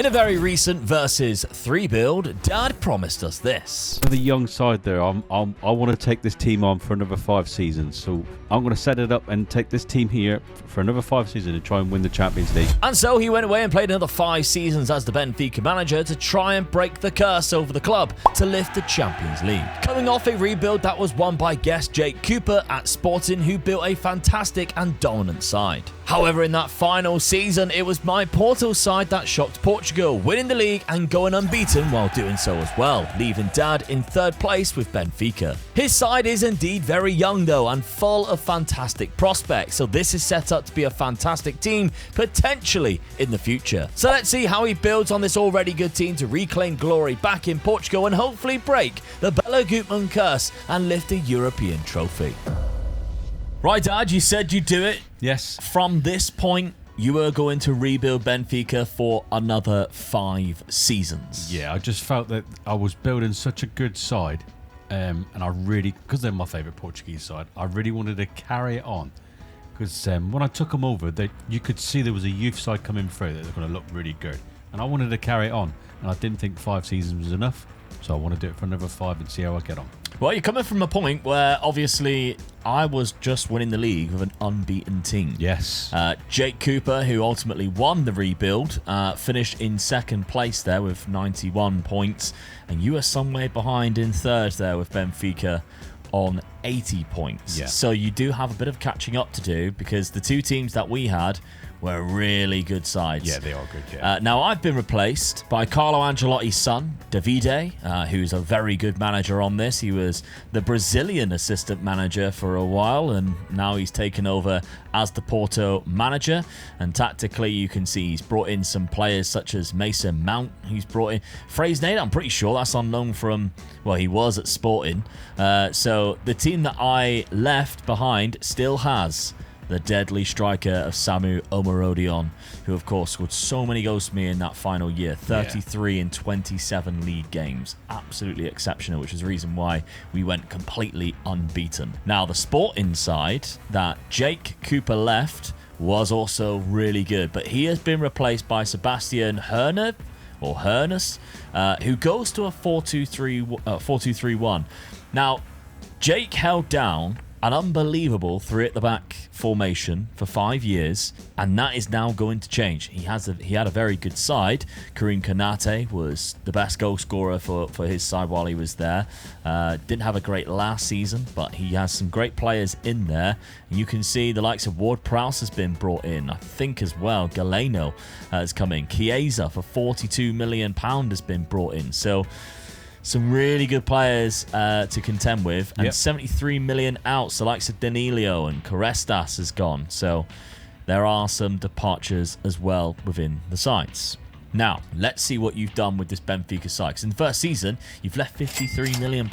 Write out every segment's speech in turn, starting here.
In a very recent Versus 3 build, Dad promised us this. For the young side there, I want to take this team on for another 5 seasons. So I'm going to set it up and take this team here for another 5 seasons and try and win the Champions League. And so he went away and played another 5 seasons as the Benfica manager to try and break the curse over the club to lift the Champions League. Coming off a rebuild that was won by guest Jake Cooper at Sporting, who built a fantastic and dominant side. However, in that final season, it was my Porto side that shocked Portugal, winning the league and going unbeaten while doing so as well, leaving Dad in 3rd place with Benfica. His side is indeed very young though and full of fantastic prospects, so this is set up to be a fantastic team, potentially in the future. So let's see how he builds on this already good team to reclaim glory back in Portugal and hopefully break the Bela Gutmann curse and lift a European trophy. Right, Dad, you said you'd do it. Yes. From this point, you were going to rebuild Benfica for another 5 seasons. Yeah, I just felt that I was building such a good side, and I really, because they're my favourite Portuguese side, I really wanted to carry it on. Because when I took them over, you could see there was a youth side coming through that was going to look really good. And I wanted to carry it on, and I didn't think 5 seasons was enough, so I want to do it for another 5 and see how I get on. Well, you're coming from a point where obviously I was just winning the league with an unbeaten team. Yes. Jake Cooper, who ultimately won the rebuild, finished in 2nd place there with 91 points. And you are some way behind in 3rd there with Benfica on 80 points. Yeah. So you do have a bit of catching up to do because the 2 teams that we had were really good sides. Yeah, they are good, yeah. Now, I've been replaced by Carlo Ancelotti's son, Davide, who's a very good manager on this. He was the Brazilian assistant manager for a while, and now he's taken over as the Porto manager. And tactically, you can see he's brought in some players such as Mason Mount. He's brought in Fraser Nader. I'm pretty sure that's on loan from, well, he was at Sporting. So the team that I left behind still has the deadly striker of Samu Omarodion, who of course scored so many goals for me in that final year, 33 in 27 league games. Absolutely exceptional, which is the reason why we went completely unbeaten. Now, the Sporting side that Jake Cooper left was also really good, but he has been replaced by Sebastian Herner, or Hernus, who goes to a 4-2-3-1. Now, Jake held down an unbelievable 3 at the back formation for 5 years, and that is now going to change. He had a very good side. Karim Konate was the best goal scorer for his side while he was there. Didn't have a great last season, but he has some great players in there. And you can see the likes of Ward-Prowse has been brought in. I think as well, Galeno has come in. Chiesa for £42 million has been brought in. So some really good players to contend with, and 73 million out. So likes of Danilo and Carestas has gone. So there are some departures as well within the sides. Now, let's see what you've done with this Benfica side. Because in the first season, you've left £53 million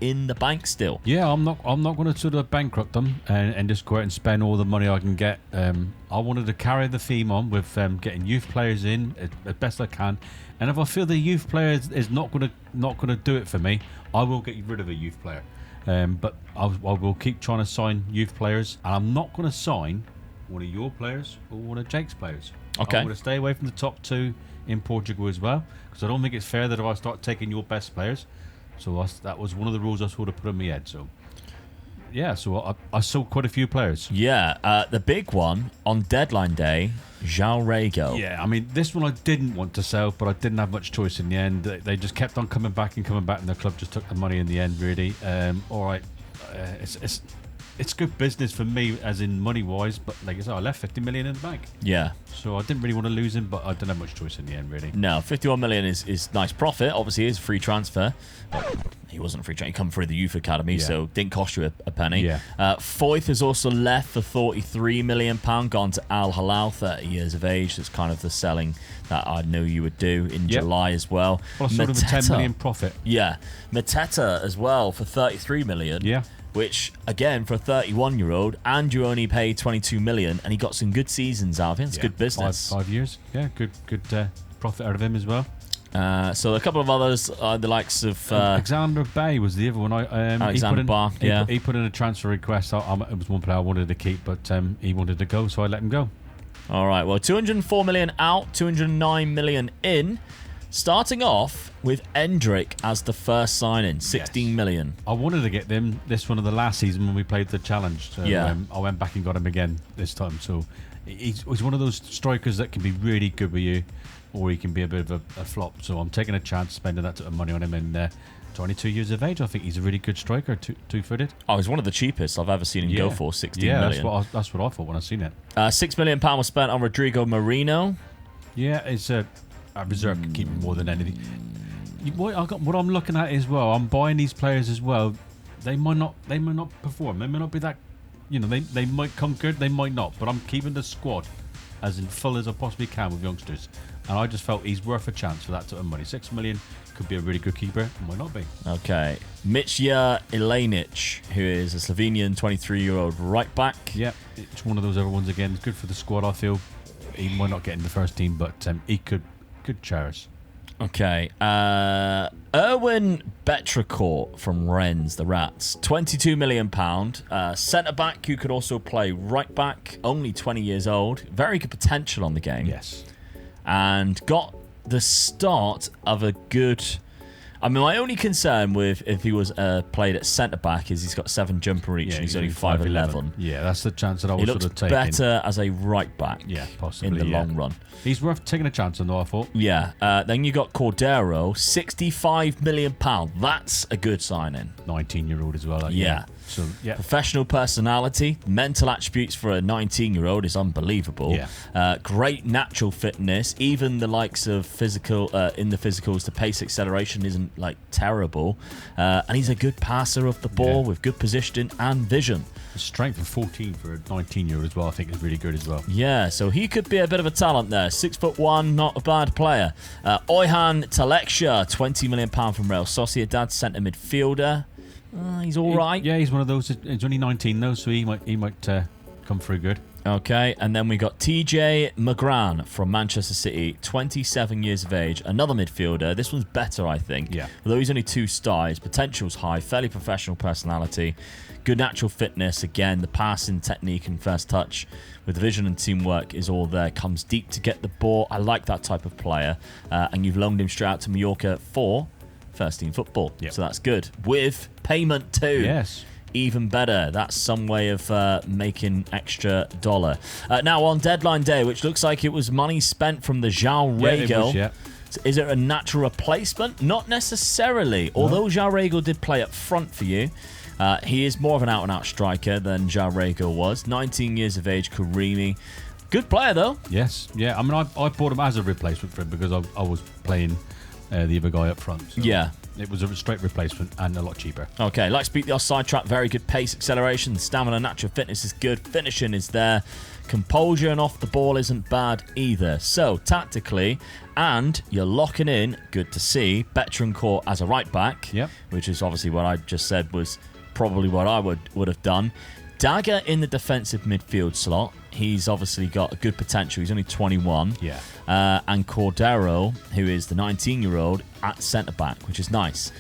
in the bank still. Yeah, I'm not going to sort of bankrupt them and just go out and spend all the money I can get. I wanted to carry the theme on with getting youth players in as best I can. And if I feel the youth player is not going to do it for me, I will get rid of a youth player. But I will keep trying to sign youth players, and I'm not going to sign one of your players or one of Jake's players. Okay. I'm going to stay away from the top 2 in Portugal as well, because I don't think it's fair that if I start taking your best players. So that was one of the rules I sort of put in my head. So yeah, so I sold quite a few players. Yeah, the big one on deadline day, João Rego. Yeah, I mean, this one I didn't want to sell, but I didn't have much choice in the end. They just kept on coming back, and the club just took the money in the end, really. All right, it's good business for me, as in money-wise, but like I said, I left 50 million in the bank. Yeah. So I didn't really want to lose him, but I didn't have much choice in the end, really. No, 51 million is nice profit. Obviously, it's a free transfer. But he wasn't a free transfer. He come through the youth academy, so didn't cost you a penny. Yeah. Foyth has also left for £43 million, gone to Al Hilal, 30 years of age. That's kind of the selling that I knew you would do in July as well. Well, I sold him for 10 million profit. Yeah. Mateta as well for 33 million. Yeah. Which, again, for a 31-year-old, and you only paid 22 million, and he got some good seasons out of it. It's good business. 5 years. Yeah, good profit out of him as well. So a couple of others, the likes of Alexander Bay was the other one. Alexander Bark, he put in a transfer request. It was one player I wanted to keep, but he wanted to go, so I let him go. All right, well, 204 million out, 209 million in. Starting off with Endrick as the first signing, 16 million. I wanted to get this one of the last season when we played the challenge. So, I went back and got him again this time. So he's one of those strikers that can be really good with you, or he can be a bit of a flop. So I'm taking a chance spending that sort of money on him. And 22 years of age, I think he's a really good striker, two-footed. Oh, he's one of the cheapest I've ever seen him go for, 16 million. Yeah, that's what I thought when I seen it. £6 million was spent on Rodrigo Moreno. Yeah, it's a reserve can keep him more than anything. What I'm looking at as well, I'm buying these players as well. They might not perform. They may not be that, they might come good, they might not. But I'm keeping the squad as in full as I possibly can with youngsters. And I just felt he's worth a chance for that sort of money. 6 million could be a really good keeper. Might not be. Okay. Mitja Ilenic, who is a Slovenian 23-year-old right back. Yeah, it's one of those other ones again. It's good for the squad, I feel. He might not get in the first team, but he could chairs. Okay. Erwin Betracourt from Rennes, the Rats. £22 million. Centre-back who could also play right-back. Only 20 years old. Very good potential on the game. Yes. And got the start of a good... I mean, my only concern with if he was played at centre-back is he's got 7 jumper reach and he's only 5'11". Yeah, that's the chance that I was he sort looks of taking. better as a right-back possibly, in the long run. He's worth taking a chance on, though, I thought. Yeah. Then you got Cordero, £65 million. That's a good signing. 19-year-old as well. Yeah. So, yeah. Professional personality, mental attributes for a 19-year-old is unbelievable. Yeah. Great natural fitness. Even the likes of physical in the physicals, the pace acceleration isn't like terrible. And he's a good passer of the ball with good positioning and vision. The strength of 14 for a 19-year-old as well, I think, is really good as well. Yeah, so he could be a bit of a talent there. 6'1", not a bad player. Oyhan Teleksha, £20 million from Real Sociedad, centre midfielder. He's all right. Yeah, he's one of those. He's only 19 though, so he might come through good. Okay, and then we got TJ McGran from Manchester City, 27 years of age, another midfielder. This one's better, I think. Yeah. Although he's only 2 stars, potential's high, fairly professional personality, good natural fitness. Again, the passing technique and first touch with vision and teamwork is all there. Comes deep to get the ball. I like that type of player. And you've loaned him straight out to Mallorca for first team football. Yep. So that's good. With payment too. Yes. Even better. That's some way of making extra dollar. Now, on deadline day, which looks like it was money spent from the João Rego. Yeah. Is it a natural replacement? Not necessarily. No. Although João Rego did play up front for you, he is more of an out-and-out striker than João Rego was. 19 years of age, Karimi. Good player, though. Yes. Yeah. I mean, I bought him as a replacement for him because I was playing the other guy up front. So yeah. It was a straight replacement and a lot cheaper. Okay, like beat the offside trap. Very good pace, acceleration, stamina, natural fitness is good. Finishing is there. Composure and off the ball isn't bad either. So, tactically, and you're locking in, good to see, Betancourt as a right back, which is obviously what I just said was probably what I would have done. Dagger in the defensive midfield slot. He's obviously got a good potential. He's only 21. Yeah. And Cordero, who is the 19-year-old, at centre-back, which is nice.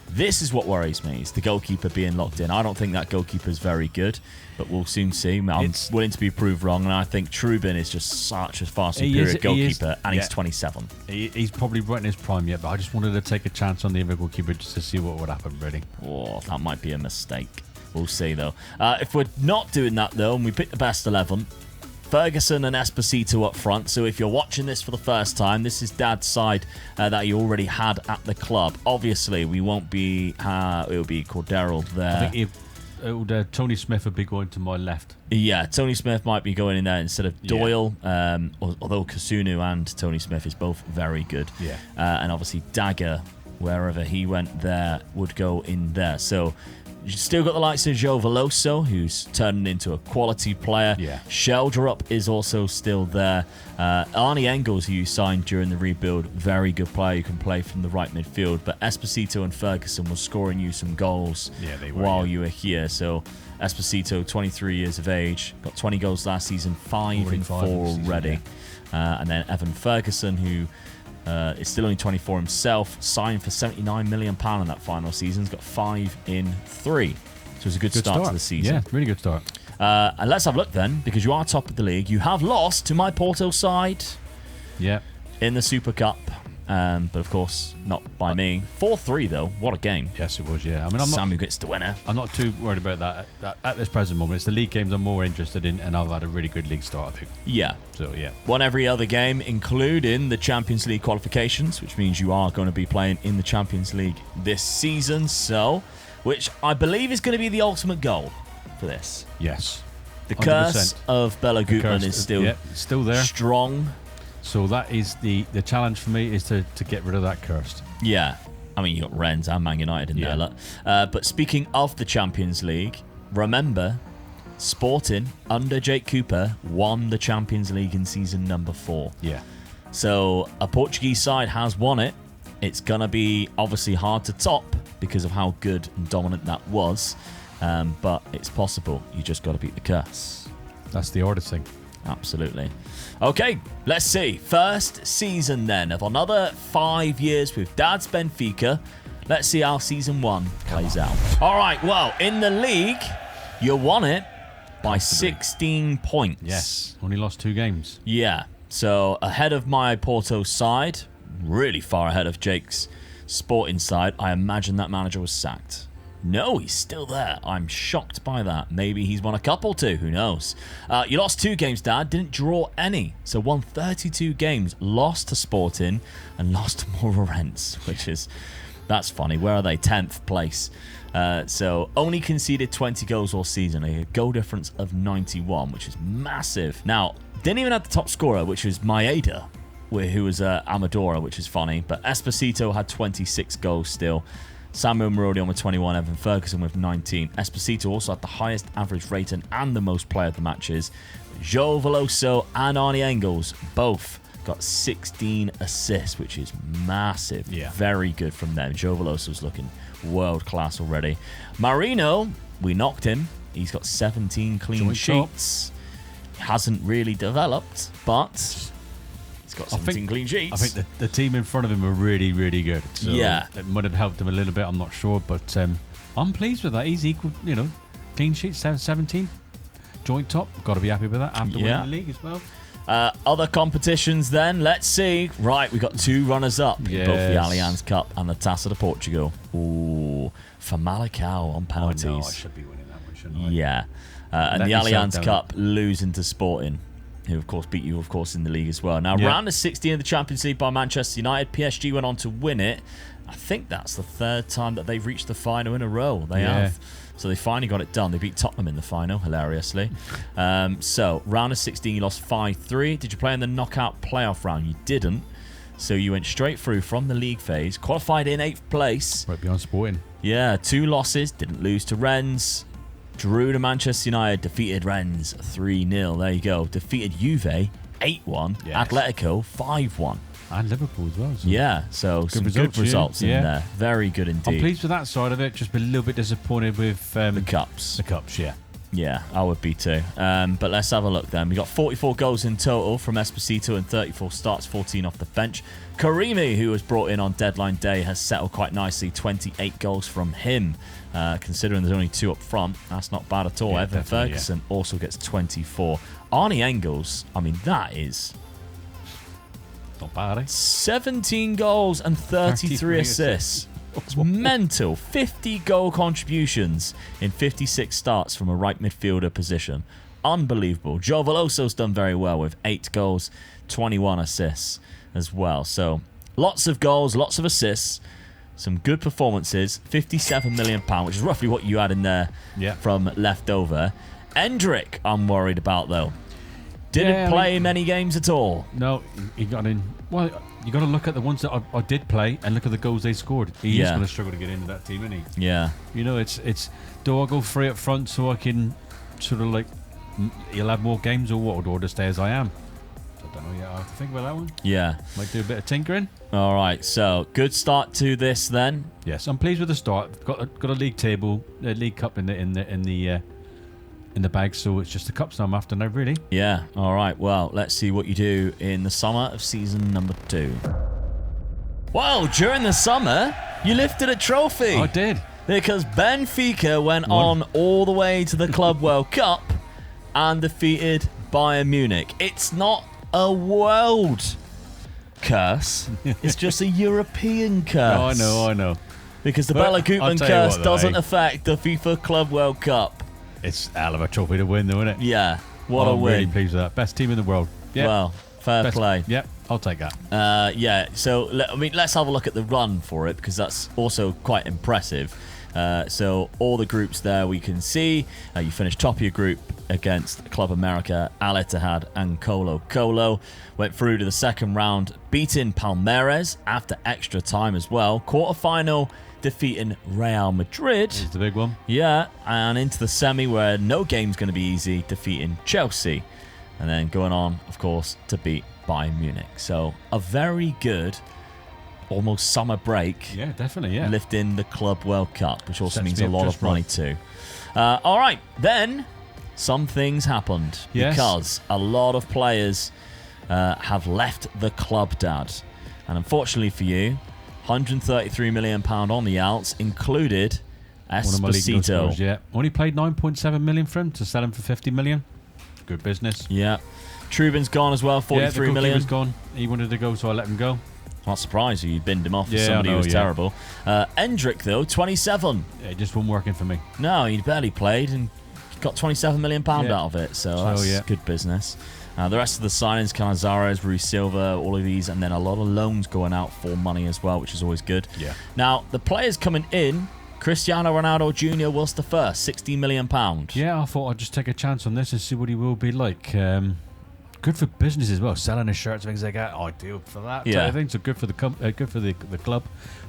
This is what worries me, is the goalkeeper being locked in. I don't think that goalkeeper is very good, but we'll soon see. I'm willing to be proved wrong, and I think Trubin is just such a far superior goalkeeper, and he's 27. He's probably right in his prime yet, but I just wanted to take a chance on the other goalkeeper just to see what would happen, really. Oh, that might be a mistake. We'll see, though. If we're not doing that, though, and we pick the best 11, Ferguson and Esposito up front. So if you're watching this for the first time, this is Dad's side that he already had at the club. Obviously, we won't be... it'll be Cordero there. I think Tony Smith would be going to my left. Yeah, Tony Smith might be going in there instead of Doyle. Although Kasunu and Tony Smith is both very good. Yeah. And obviously Dagger, wherever he went there, would go in there. So... You've still got the likes of Joe Veloso, who's turning into a quality player. Yeah. Sheldrup is also still there. Arnie Engels, who you signed during the rebuild, very good player. You can play from the right midfield. But Esposito and Ferguson were scoring you some goals while you were here. So Esposito, 23 years of age, got 20 goals last season, 5 and 4 already. And then Evan Ferguson, who... is still only 24 himself, signed for £79 million in that final season. He's got 5 in 3. So it was a good start to the season. Yeah, really good start. And let's have a look then, because you are top of the league. You have lost to my Porto side in the Super Cup. But of course, not by me. 4-3 though. What a game. Yes, it was, yeah. I mean, Samu gets the winner. I'm not too worried about that at this present moment. It's the league games I'm more interested in, and I've had a really good league start, I think. Yeah. So, yeah. Won every other game, including the Champions League qualifications, which means you are going to be playing in the Champions League this season. So, which I believe is going to be the ultimate goal for this. Yes. The 100%. curse of Bella Gutmann is still there. Strong. So that is the challenge for me, is to get rid of that curse. Yeah. I mean, you got Rennes and Man United in there. Look. But speaking of the Champions League, remember, Sporting, under Jake Cooper, won the Champions League in season number 4. Yeah. So a Portuguese side has won it. It's going to be obviously hard to top because of how good and dominant that was. But it's possible. You just got to beat the curse. That's the hardest thing. Absolutely. Okay, let's see. First season then of another 5 years with Dad's Benfica. Let's see how season 1 plays out. All right, well, in the league, you won it by 16 points. Yes, only lost 2 games. Yeah, so ahead of my Porto side, really far ahead of Jake's Sporting side. I imagine that manager was sacked. No, he's still there. I'm shocked by that. Maybe he's won a couple too. Who knows? You lost 2 games, Dad. Didn't draw any. So won 32 games. Lost to Sporting and lost to Rennes, which is... That's funny. Where are they? 10th place. So only conceded 20 goals all season. A goal difference of 91, which is massive. Now, didn't even have the top scorer, which was Maeda, who was Amadora, which is funny. But Esposito had 26 goals still. Samuel Marodion with 21, Evan Ferguson with 19. Esposito also had the highest average rating and the most player of the matches. Joe Veloso and Arnie Engels both got 16 assists, which is massive. Yeah. Very good from them. Joe Veloso's looking world class already. Marino, we knocked him. He's got 17 clean sheets. Hasn't really developed, but... got 17 clean sheets. I think the team in front of him are really, really good. So yeah. It might have helped him a little bit, I'm not sure. But I'm pleased with that. He's equal, clean sheets, 17. Joint top. Got to be happy with that after winning the league as well. Other competitions then. Let's see. Right, we got 2 runners-up in both the Allianz Cup and the Taça de Portugal. Ooh, for Malacao on penalties. Oh, no, I should be winning that one, shouldn't I? Yeah. And the Allianz Cup losing to Sporting, who, of course, beat you, of course, in the league as well. Now, round of 16 of the Champions League by Manchester United. PSG went on to win it. I think that's the 3rd time that they've reached the final in a row. They have. So they finally got it done. They beat Tottenham in the final, hilariously. So, round of 16, you lost 5-3. Did you play in the knockout playoff round? You didn't. So you went straight through from the league phase. Qualified in 8th place. Right beyond Sporting. Yeah, 2 losses. Didn't lose to Rennes. Drew to Manchester United, defeated Rennes 3-0. There you go. Defeated Juve 8-1. Yes. Atletico 5-1. And Liverpool as well. So yeah, so some good results in there. Very good indeed. I'm pleased with that side of it. Just a little bit disappointed with the cups. The cups, yeah. Yeah, I would be too. But let's have a look then. We got 44 goals in total from Esposito and 34 starts, 14 off the bench. Karimi, who was brought in on deadline day, has settled quite nicely. 28 goals from him. Considering there's only 2 up front, that's not bad at all. Yeah, Evan Ferguson also gets 24. Arnie Engels, I mean, that is... not bad, eh? 17 goals and 33 assists. It's mental. 50 goal contributions in 56 starts from a right midfielder position. Unbelievable. Joe Veloso's done very well with 8 goals, 21 assists as well. So lots of goals, lots of assists, some good performances. £57 million, which is roughly what you had in there from leftover. Endrick, I'm worried about though. Didn't play many games at all. No, he got in. Well, you got to look at the ones that I did play and look at the goals they scored. He is going to struggle to get into that team, isn't he? Yeah. It's do I go free up front so I can sort of like he'll have more games, or what, or just stay as I am? I don't know yet. I have to think about that one. Yeah. Might do a bit of tinkering. All right. So good start to this then. Yes, I'm pleased with the start. Got a league table, league cup in the bag, so it's just the cups I'm after now, really. Yeah. All right. Well, let's see what you do in the summer of season number 2. Well, during the summer, you lifted a trophy. I did. Because Benfica went on all the way to the Club World Cup and defeated Bayern Munich. It's not a world curse. It's just a European curse. Oh, I know. Because the Bela Gutmann curse doesn't though, affect the FIFA Club World Cup. It's a hell of a trophy to win, though, isn't it? Yeah, what a win. I'm really pleased with that. Best team in the world. Yep. Well, fair play. Yep, I'll take that. Yeah, so let's have a look at the run for it, because that's also quite impressive. So all the groups there we can see. You finished top of your group against Club America, Al Ittihad and Colo Colo. Went through to the second round, beating Palmeiras after extra time as well. Quarterfinal, defeating Real Madrid. It's the big one. Yeah, and into the semi where no game's going to be easy, defeating Chelsea. And then going on, of course, to beat Bayern Munich. So a very good almost summer break. Yeah, definitely, yeah. Lifting the Club World Cup, which also means a me up lot just of money too. All right, then some things happened. Yes. Because a lot of players have left the club, Dad. And unfortunately for you, £133 million on the outs included Esposito. Scores, yeah. Only paid 9.7 million for him to sell him for 50 million. Good business. Yeah. Trubin's gone as well, 43 million. He gone. He wanted to go, so I let him go. Not surprised you binned him off for Yeah, somebody who was yeah. terrible. Endrick, though, 27. Yeah, it just wasn't working for me. No, he barely played and got £27 million out of it. So that's good business. The rest of the signings, Canizares, Rui Silva, all of these, and then a lot of loans going out for money as well, which is always good. Yeah. Now, the players coming in, Cristiano Ronaldo Jr. was the first, £60 million. Yeah, I thought I'd just take a chance on this and see what he will be like. Good for business as well, selling his shirts, things like that. Ideal for that. Yeah. I think so. Good for the club,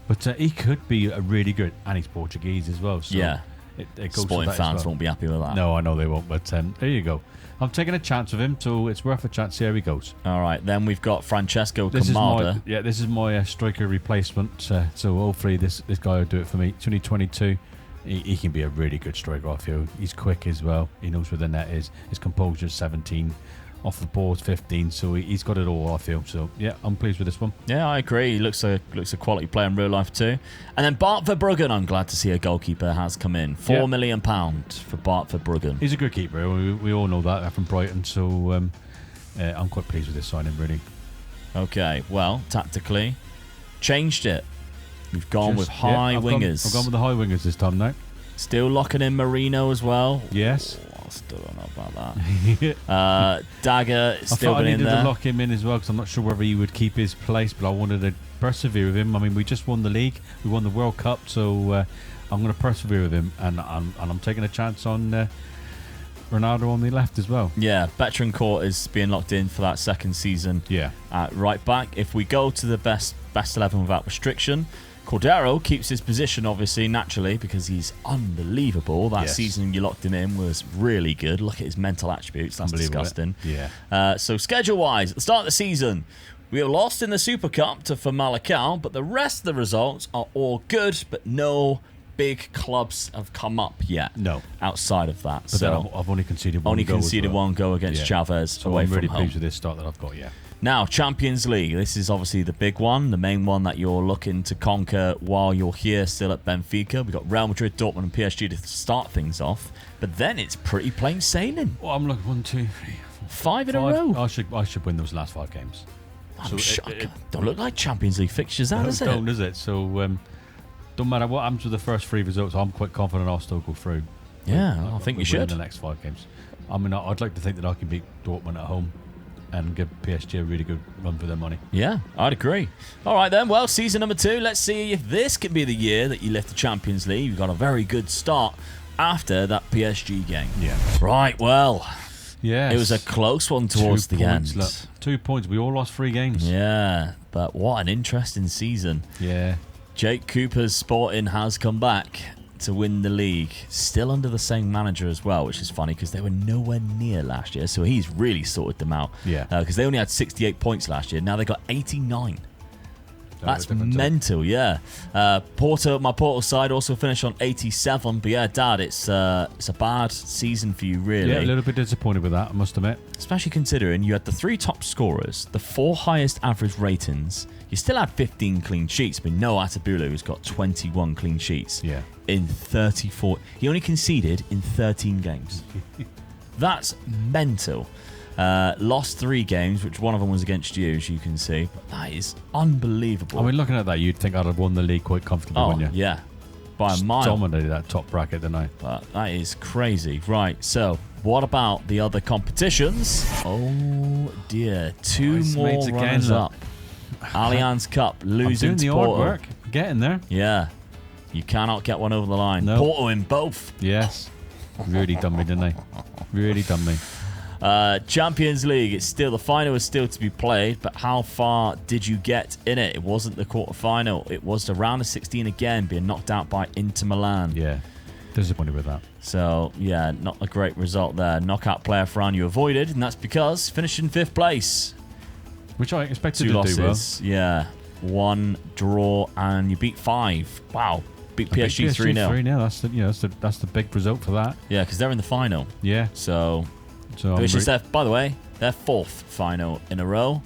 but he could be a really good, and he's Portuguese as well. So yeah. It goes Sporting for that fans as well. won't be happy with that. No, I know they won't. But there you go. I'm taking a chance with him, so it's worth a chance. See how he goes. All right, then we've got Francesco Camada. This is my striker replacement. So hopefully this guy will do it for me. He's only 22. He can be a really good striker off you. He's quick as well. He knows where the net is. His composure is 17. Off the ball 15, so he's got it all, I feel. So yeah, I'm pleased with this one. Yeah, I agree. He looks a quality player in real life too. And then Bart Verbruggen, I'm glad to see a goalkeeper has come in. £4 million for Bart Verbruggen. He's a good keeper. We all know that from Brighton. So I'm quite pleased with this signing, really. Okay, well, tactically, changed it. We've gone with high wingers. I've gone with the high wingers this time now. Still locking in Marino as well. Yes. I still don't know about that. Dagger is still been in there. I needed to lock him in as well because I'm not sure whether he would keep his place, but I wanted to persevere with him. I mean, we just won the league, we won the World Cup, so I'm going to persevere with him, and I'm taking a chance on Ronaldo on the left as well. Yeah, Betancourt is being locked in for that second season. Yeah, at right back. If we go to the best 11 without restriction, Cordero keeps his position, obviously, naturally, because he's unbelievable. That season you locked him in was really good. Look at his mental attributes. That's disgusting. Yeah. So schedule-wise, at the start of the season, we were lost in the Super Cup to Famalicão, but the rest of the results are all good, but no big clubs have come up yet. No. Outside of that. But so then I've only conceded one goal against Chavez so away I'm really from home. pleased with this start that I've got, Now, Champions League. This is obviously the big one, the main one that you're looking to conquer while you're here still at Benfica. We've got Real Madrid, Dortmund and PSG to start things off. But then it's pretty plain sailing. Well, I'm looking 1, 2, 3, 4, 5 in a row. I should win those last 5 games. Don't look like Champions League fixtures, does it? Don't, does it? So, don't matter what happens with the first 3 results, I'm quite confident I'll still go through. Yeah, I think we should. In the next 5 games. I mean, I'd like to think that I can beat Dortmund at home and give PSG a really good run for their money. Yeah, I'd agree. All right then, well, season number 2. Let's see if this can be the year that you lift the Champions League. You've got a very good start after that PSG game. Yeah. Right, well, yeah, it was a close one towards the end. Look, 2 points. We all lost 3 games. Yeah, but what an interesting season. Yeah. Jake Cooper's Sporting has come back to win the league, still under the same manager as well, which is funny because they were nowhere near last year, so he's really sorted them out. Yeah, because they only had 68 points last year. Now they got 89. That's mental. Yeah. My Porto side also finished on 87. But yeah, Dad, it's a bad season for you, really. Yeah, a little bit disappointed with that, I must admit. Especially considering you had the 3 top scorers, the 4 highest average ratings. You still had 15 clean sheets, but no Atabulu, who's got 21 clean sheets. Yeah. In 34. He only conceded in 13 games. That's mental. Lost 3 games, which one of them was against you, as you can see. But that is unbelievable. I mean, looking at that, you'd think I'd have won the league quite comfortably, wouldn't you? Yeah. By a Just mile. dominated that top bracket, didn't I? But that is crazy. Right, so what about the other competitions? Oh, dear. 2 more runners up. Allianz Cup, losing I'm doing to the hard Porto. work. Getting there. Yeah. You cannot get one over the line. No. Porto in both. Yes. Really done me, didn't they? Really done me. Champions League, the final is still to be played, but how far did you get in it? It wasn't the quarter-final. It was the round of 16 again, being knocked out by Inter Milan. Yeah. Disappointed with that. So, yeah, not a great result there. Knockout player Fran you avoided, and that's because finished in 5th place. Which I expected 2 to losses. do well. Yeah. 1 draw, and you beat 5. Wow. Beat PSG 3-0. 3-0. That's the big result for that. Yeah, because they're in the final. Yeah. So which is by the way, their 4th final in a row.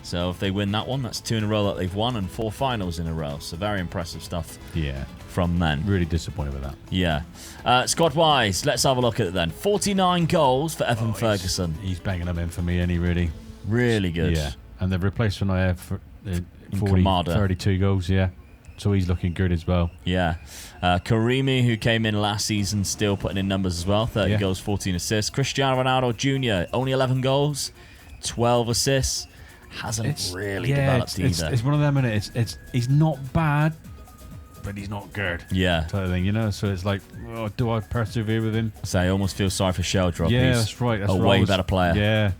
So if they win that one, that's 2 in a row that they've won and 4 finals in a row. So very impressive stuff. Yeah. From men. Really disappointed with that. Yeah. Squad-wise, let's have a look at it then. 49 goals for Evan Ferguson. He's banging them in for me, ain't he, really? Really good. Yeah. And they've replaced Fanayev for 32 goals, yeah. So he's looking good as well. Yeah. Karimi, who came in last season, still putting in numbers as well. 30 goals, 14 assists. Cristiano Ronaldo Jr., only 11 goals, 12 assists. Hasn't really developed either. It's one of them, and he's not bad, but he's not good. Yeah. Type of thing, you know? So it's like, do I persevere with him? So I almost feel sorry for Sheldrop. Yeah, He's that's right. That's a way better player. Yeah.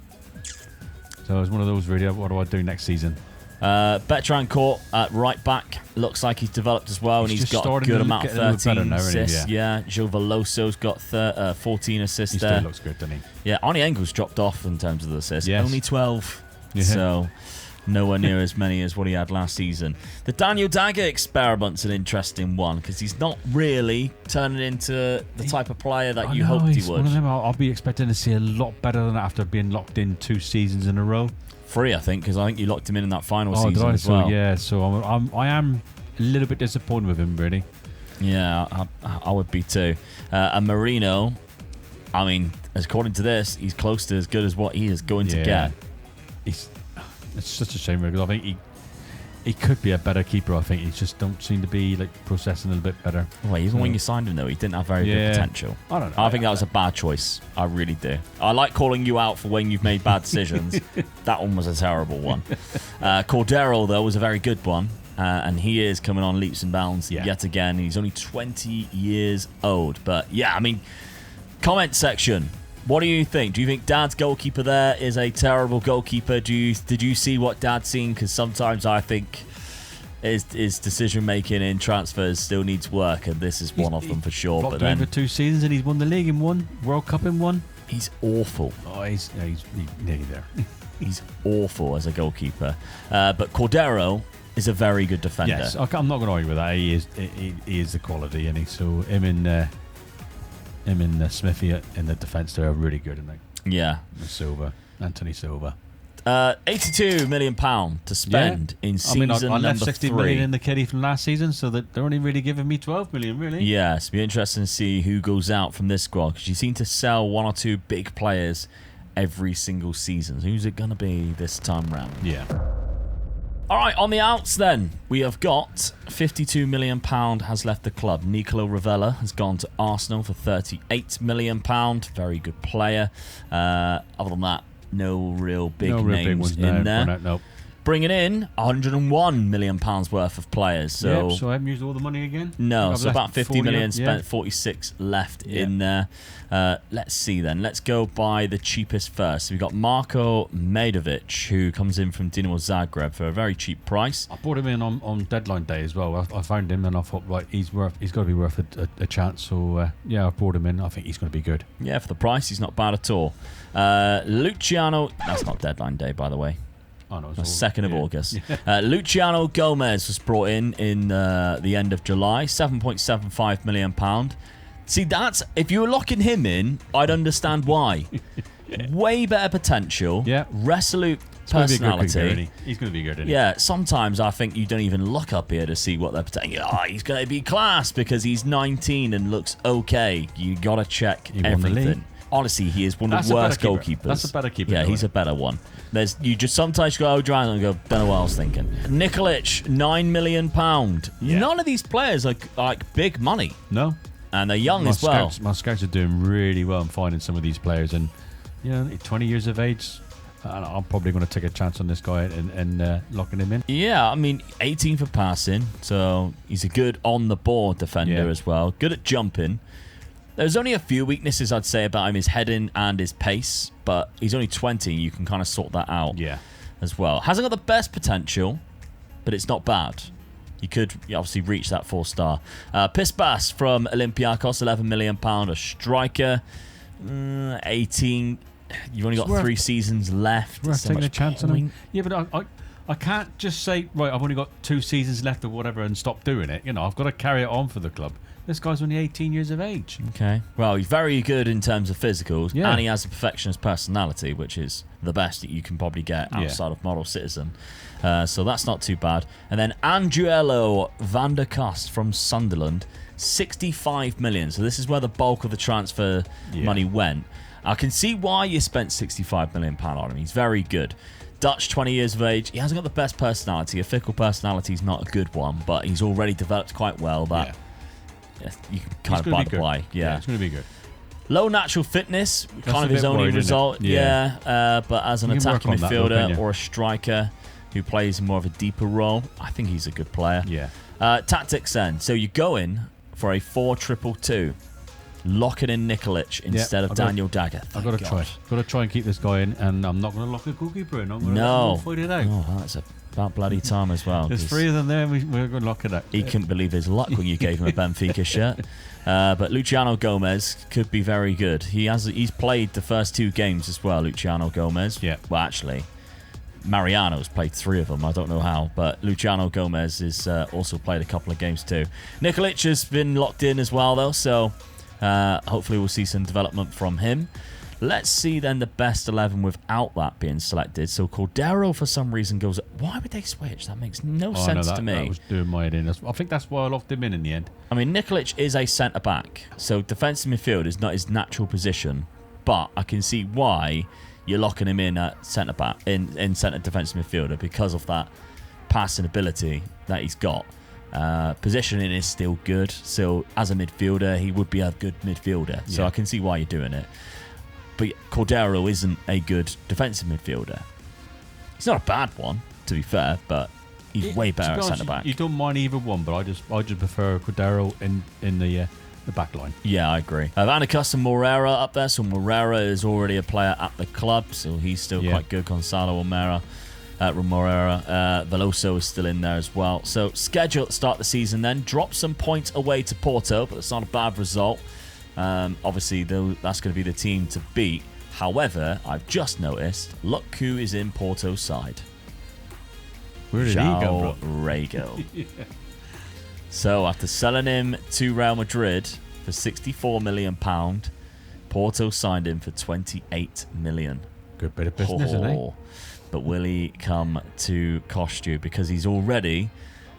So it's one of those, really. What do I do next season? Bertrand Court at right back looks like he's developed as well, and he's got a good amount of 13 assists. Yeah, Gil Veloso's got 14 assists he there. Still looks good, doesn't he? Yeah, Arnie Engel's dropped off in terms of the assists. Yes. Only 12. Yeah. So nowhere near as many as what he had last season. The Daniel Dagger experiment's an interesting one because he's not really turning into the type of player that you hoped he would. One of them, I'll be expecting to see a lot better than that after being locked in 2 seasons in a row. 3, I think, because I think you locked him in that final did season I? as well. Yeah, so I am a little bit disappointed with him, really. Yeah, I would be too. And Marino, I mean, according to this, he's close to as good as what he is going to get. It's such a shame, because I think he could be a better keeper. I think he just don't seem to be like processing a little bit better. Well, even when you signed him, though, he didn't have very good potential. I don't know. I think that was a bad choice. I really do. I like calling you out for when you've made bad decisions. That one was a terrible one. Cordero, though, was a very good one. And he is coming on leaps and bounds yet again. He's only 20 years old. But, yeah, I mean, comment section. What do you think? Do you think Dad's goalkeeper there is a terrible goalkeeper? Did you see what Dad's seen? Because sometimes I think his decision making in transfers still needs work, and this is one of them for sure. But then for 2 seasons, and he's won the league in 1, World Cup in 1. He's awful. Oh, he's nearly there. He's awful as a goalkeeper. But Cordero is a very good defender. Yes, I'm not going to argue with that. He is the quality, and so him and Smithy in the defence there are really good, aren't they? Yeah. Anthony Silva. £82 million to spend in season number 3. I left 60 million in the kitty from last season, so that they're only really giving me 12 million, really. Yeah, it's be interesting to see who goes out from this squad, because you seem to sell 1 or 2 big players every single season. So who's it going to be this time round? Yeah. All right, on the outs then, we have got £52 million has left the club. Nicolo Ravella has gone to Arsenal for £38 million. Very good player. Other than that, no real big names in there. No. Bringing in £101 million worth of players. So, so I haven't used all the money again? No, so about 50 million spent, 46 left in there. Let's see then. Let's go by the cheapest first. So we've got Marko Medovic, who comes in from Dinamo Zagreb for a very cheap price. I brought him in on deadline day as well. I found him and I thought, right, he's got to be worth a chance. So, I brought him in. I think he's going to be good. Yeah, for the price, he's not bad at all. Luciano, that's not deadline day, by the way. Oh, no, 2nd of August. Luciano Gomez was brought in the end of July, £7.75 million. See, that's if you were locking him in, I'd understand why. Way better potential. Yeah. Resolute personality. He's going to be good. Isn't he? Yeah. Sometimes I think you don't even look up here to see what they're potential. He's going to be class because he's 19 and looks okay. You got to check everything. honestly, he is one of That's the a better worst keeper. goalkeepers. That's a better keeper, Yeah, isn't he's it? a better one. You just sometimes go, and go, don't know what I was thinking. Nikolic, £9 million. Yeah. None of these players are like big money. No. And they're young as well. My scouts are doing really well in finding some of these players. And, 20 years of age, I'm probably going to take a chance on this guy and locking him in. Yeah, I mean, 18 for passing, so he's a good on-the-board defender as well. Good at jumping. There's only a few weaknesses I'd say about him, his heading and his pace, but he's only 20, you can kind of sort that out as well. Hasn't got the best potential, but it's not bad. You could obviously reach that 4-star. Pispas from Olympiacos, £11 million, a striker, 18. You've only got 3 seasons left. We're taking a chance on him. Yeah, but I can't just say, right, I've only got 2 seasons left or whatever and stop doing it. I've got to carry it on for the club. This guy's only 18 years of age. Okay. Well, he's very good in terms of physicals, Yeah. and he has a perfectionist personality, which is the best that you can probably get outside of Model Citizen. So that's not too bad. And then Angelo van der Kast from Sunderland, 65 million. So this is where the bulk of the transfer money went. I can see why you spent £65 million on him. He's very good. Dutch, 20 years of age. He hasn't got the best personality. A fickle personality is not a good one, but he's already developed quite well. That you can kind of buy the play. Yeah, it's going to be good. Low natural fitness, That's kind of a his bit only worried, isn't result. it? Yeah. But as an You can work attacking on that, though, midfielder can't you? or a striker who plays more of a deeper role, I think he's a good player. Yeah. Tactics then. So you go in for a 4-2-2, locking in Nikolic instead of Daniel Dagger. I've got to try. Got to try and keep this guy in, and I'm not going to lock the goalkeeper in. I'm going to fight it out. Oh, that's about bloody time as well. There's 3 of them there. We're going to lock it out. He couldn't believe his luck when you gave him a Benfica shirt. But Luciano Gomez could be very good. He's played the first 2 games as well, Luciano Gomez. Yeah. Well, actually, Mariano's played 3 of them. I don't know how. But Luciano Gomez has also played a couple of games too. Nikolic has been locked in as well, though. So hopefully we'll see some development from him. Let's see then the best 11 without that being selected. So Cordero for some reason goes... Why would they switch? That makes no sense to me. That was doing my head in. I think that's why I locked him in the end. I mean, Nikolic is a centre-back, so defensive midfield is not his natural position, but I can see why you're locking him in at centre-back, in centre defensive midfielder, because of that passing ability that he's got. Positioning is still good, so as a midfielder, he would be a good midfielder, so I can see why you're doing it. But Cordero isn't a good defensive midfielder. He's not a bad one, to be fair, but he's way better at centre back. You don't mind either one, but I just prefer Cordero in the back line. Yeah, I agree. Van der Kust and Moreira up there. So Moreira is already a player at the club, so he's still quite good. Gonzalo Moreira. Veloso is still in there as well. So schedule at the start of the season then. Drop some points away to Porto, but it's not a bad result. Obviously, that's going to be the team to beat. However, I've just noticed, look who is in Porto's side. Where did he go from? Rego. So after selling him to Real Madrid for £64 million, Porto signed him for £28 million. Good bit of business, isn't he? But will he come to cost you? Because he's already